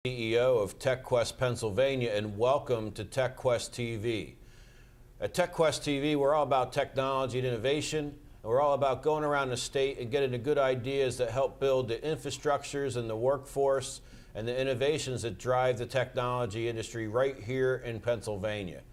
CEO of TechQuest Pennsylvania, and welcome to TechQuest TV. At TechQuest TV, we're all about technology and innovation, and we're all about going around the state and getting the good ideas that help build the infrastructures and the workforce and the innovations that drive the technology industry right here in Pennsylvania.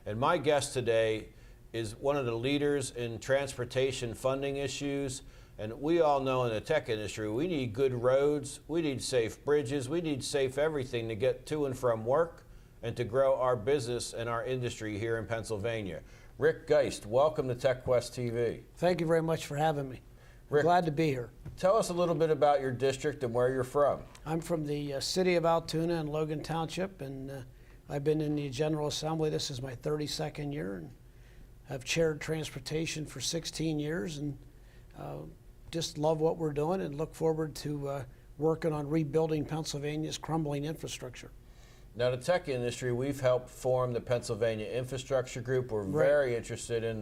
And my guest today is one of the leaders in transportation funding issues. And we all know in the tech industry, we need good roads, we need safe bridges, we need safe everything to get to and from work and to grow our business and our industry here in Pennsylvania. Rick Geist, welcome to TechQuest TV. Thank you very much for having me. Rick, glad to be here. Tell us a little bit about your district and where you're from. I'm from the city of Altoona in Logan Township, and I've been in the General Assembly. This is my 32nd year, and I've chaired transportation for 16 years, and just love what we're doing and look forward to working on rebuilding Pennsylvania's crumbling infrastructure. Now, the tech industry, we've helped form the Pennsylvania Infrastructure Group. We're very interested in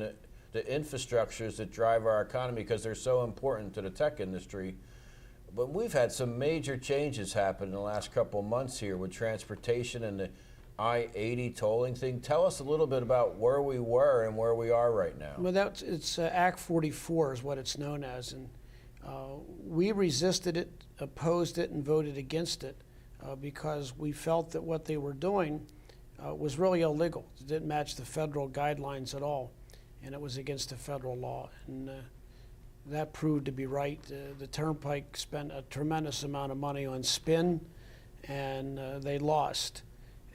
the infrastructures that drive our economy because they're so important to the tech industry. But we've had some major changes happen in the last couple of months here with transportation and the I-80 tolling thing. Tell us a little bit about where we were and where we are right now. Well, it's Act 44 is what it's known as, and we resisted it, opposed it, and voted against it because we felt that what they were doing was really illegal. It didn't match the federal guidelines at all, and it was against the federal law. And that proved to be right. The Turnpike spent a tremendous amount of money on spin, and they lost.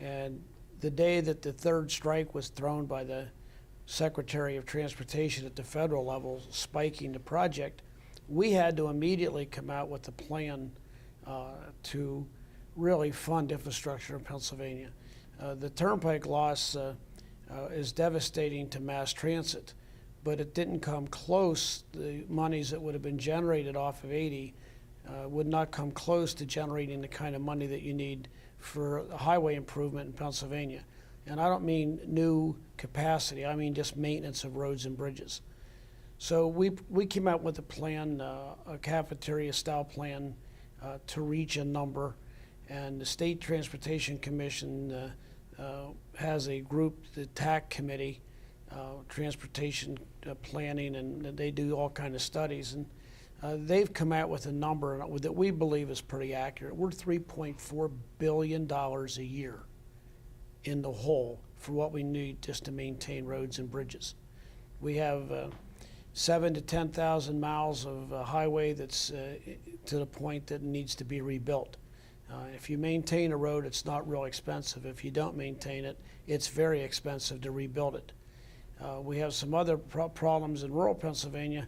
And the day that the third strike was thrown by the Secretary of Transportation at the federal level, spiking the project, we had to immediately come out with a plan to really fund infrastructure in Pennsylvania. The Turnpike loss is devastating to mass transit, but it didn't come close. The monies that would have been generated off of 80 would not come close to generating the kind of money that you need for highway improvement in Pennsylvania. And I don't mean new capacity, I mean just maintenance of roads and bridges. So we came out with a plan, a cafeteria-style plan to reach a number, and the State Transportation Commission has a group, the TAC Committee, Transportation Planning, and they do all kinds of studies. And they've come out with a number that we believe is pretty accurate. We're $3.4 billion a year in the hole for what we need just to maintain roads and bridges. We have 7,000 to 10,000 miles of highway that's to the point that it needs to be rebuilt. If you maintain a road, it's not real expensive. If you don't maintain it, it's very expensive to rebuild it. We have some other problems in rural Pennsylvania.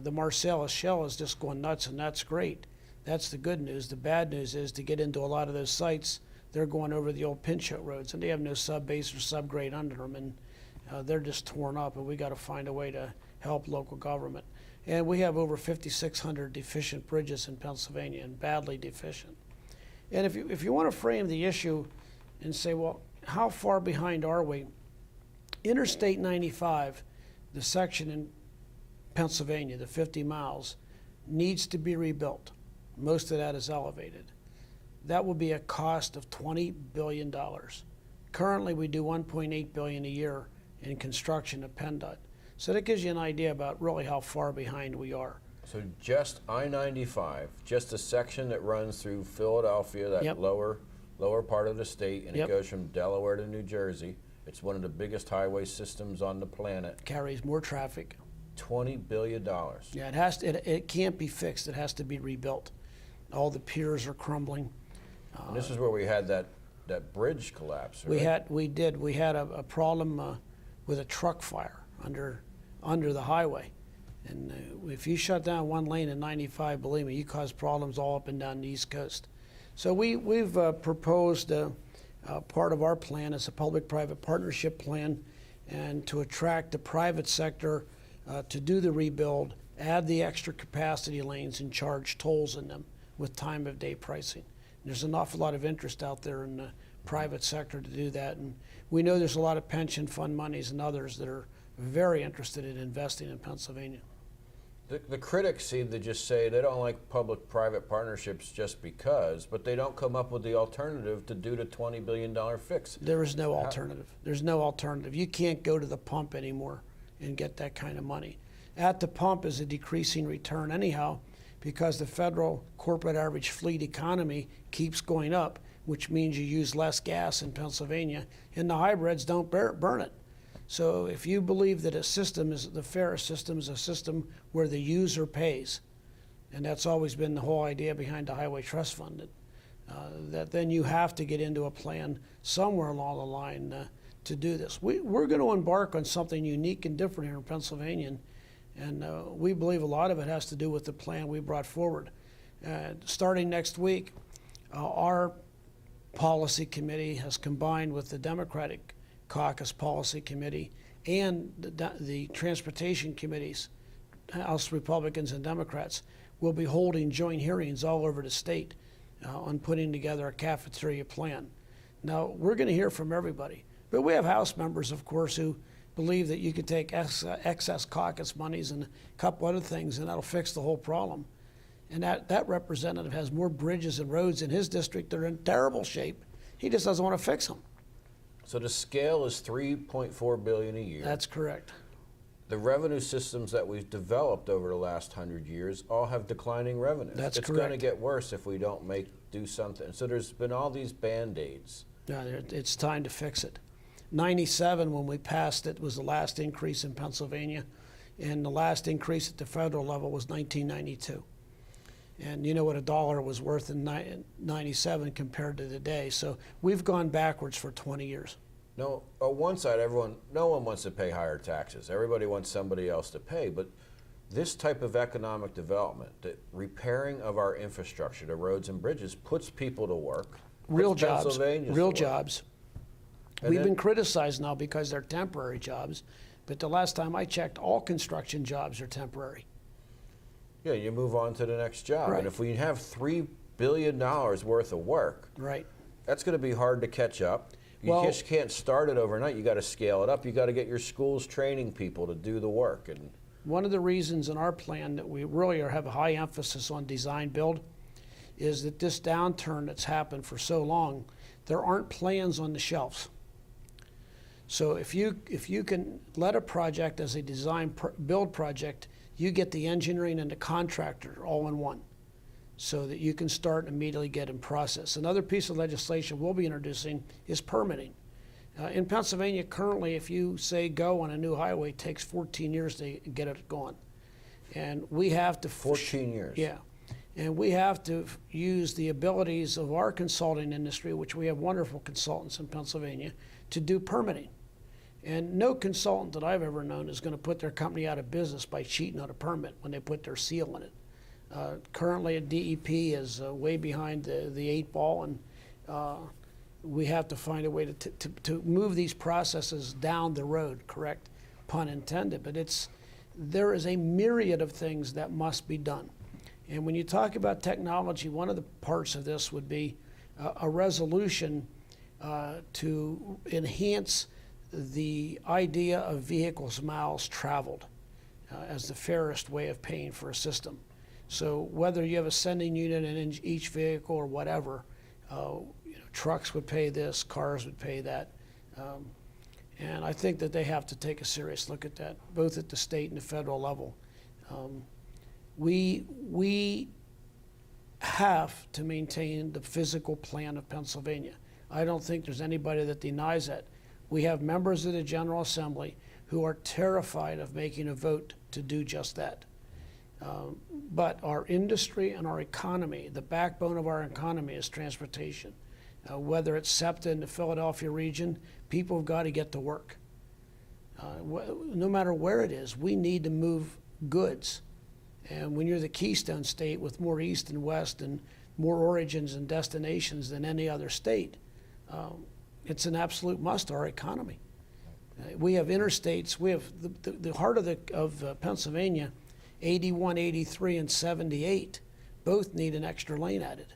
The Marcellus Shale is just going nuts, and that's great. That's the good news. The bad news is to get into a lot of those sites, they're going over the old pinch-hit roads, and they have no sub-base or subgrade under them, and they're just torn up, and we got to find a way to help local government. And we have over 5,600 deficient bridges in Pennsylvania, and badly deficient. And if you want to frame the issue and say, well, how far behind are we? Interstate 95, the section in Pennsylvania, the 50 miles, needs to be rebuilt. Most of that is elevated. That will be a cost of $20 billion. Currently, we do $1.8 billion a year in construction of PennDOT. So that gives you an idea about really how far behind we are. So just I-95, just a section that runs through Philadelphia, that lower part of the state, and it goes from Delaware to New Jersey. It's one of the biggest highway systems on the planet. Carries more traffic. $20 billion. Yeah, it can't be fixed. It has to be rebuilt. All the piers are crumbling. And this is where we had that bridge collapse, right? We had a problem with a truck fire under the highway. And if you shut down one lane in 95, believe me, you cause problems all up and down the East Coast. So we've proposed part of our plan is a public-private partnership plan, and to attract the private sector to do the rebuild, add the extra capacity lanes and charge tolls in them with time of day pricing. There's an awful lot of interest out there in the private sector to do that, and we know there's a lot of pension fund monies and others that are very interested in investing in Pennsylvania. The critics seem to just say they don't like public-private partnerships just because, but they don't come up with the alternative to do the $20 billion fix. There is no alternative. There's no alternative. You can't go to the pump anymore and get that kind of money. At the pump is a decreasing return anyhow, because the federal corporate average fleet economy keeps going up, which means you use less gas in Pennsylvania, and the hybrids don't burn it. So if you believe that the fairest system is a system where the user pays, and that's always been the whole idea behind the Highway Trust Fund, that then you have to get into a plan somewhere along the line to do this. We're going to embark on something unique and different here in Pennsylvania, and we believe a lot of it has to do with the plan we brought forward. Starting next week, our policy committee has combined with the Democratic Caucus Policy Committee and the Transportation Committees, House Republicans and Democrats, will be holding joint hearings all over the state on putting together a cafeteria plan. Now, we're going to hear from everybody, but we have House members, of course, who believe that you could take excess caucus monies and a couple other things and that'll fix the whole problem. And that representative has more bridges and roads in his district that are in terrible shape. He just doesn't want to fix them. So the scale is $3.4 billion a year. That's correct. The revenue systems that we've developed over the last 100 years all have declining revenues. That's correct. It's going to get worse if we don't do something. So there's been all these Band-Aids. Yeah, it's time to fix it. 97, when we passed it, was the last increase in Pennsylvania, and the last increase at the federal level was 1992. And you know what a dollar was worth in 97 compared to today. So we've gone backwards for 20 years. No, on one side, no one wants to pay higher taxes. Everybody wants somebody else to pay. But this type of economic development, the repairing of our infrastructure, the roads and bridges, puts people to work. Real jobs. Real jobs. We've been criticized now because they're temporary jobs. But the last time I checked, all construction jobs are temporary. Yeah, you move on to the next job. Right. And if we have $3 billion worth of work, right, that's going to be hard to catch up. You just can't start it overnight. You got to scale it up. You got to get your schools training people to do the work. And one of the reasons in our plan that we really have a high emphasis on design build is that this downturn that's happened for so long, there aren't plans on the shelves. So if you can let a project as a design build project, you get the engineering and the contractor all in one, so that you can start and immediately get in process. Another piece of legislation we'll be introducing is permitting. In Pennsylvania currently, if you say go on a new highway, it takes 14 years to get it going. And we have to... 14 years? Yeah. And we have to use the abilities of our consulting industry, which we have wonderful consultants in Pennsylvania, to do permitting. And no consultant that I've ever known is going to put their company out of business by cheating on a permit when they put their seal in it. Currently, a DEP is way behind the 8 ball, and we have to find a way to move these processes down the road, correct, pun intended. But there is a myriad of things that must be done. And when you talk about technology, one of the parts of this would be a resolution to enhance the idea of vehicles miles traveled as the fairest way of paying for a system. So whether you have a sending unit in each vehicle or whatever, trucks would pay this, cars would pay that. And I think that they have to take a serious look at that, both at the state and the federal level. We have to maintain the physical plan of Pennsylvania. I don't think there's anybody that denies that. We have members of the General Assembly who are terrified of making a vote to do just that. But our industry and our economy, the backbone of our economy is transportation. Whether it's Sate in the Philadelphia region, people have got to get to work. No matter where it is, we need to move goods. And when you're the Keystone State with more east and west and more origins and destinations than any other state, it's an absolute must to our economy. We have interstates. We have the heart of Pennsylvania, 81, 83, and 78, both need an extra lane added.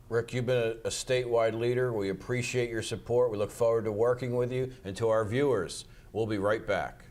Rick, you've been a statewide leader. We appreciate your support. We look forward to working with you. And to our viewers, we'll be right back.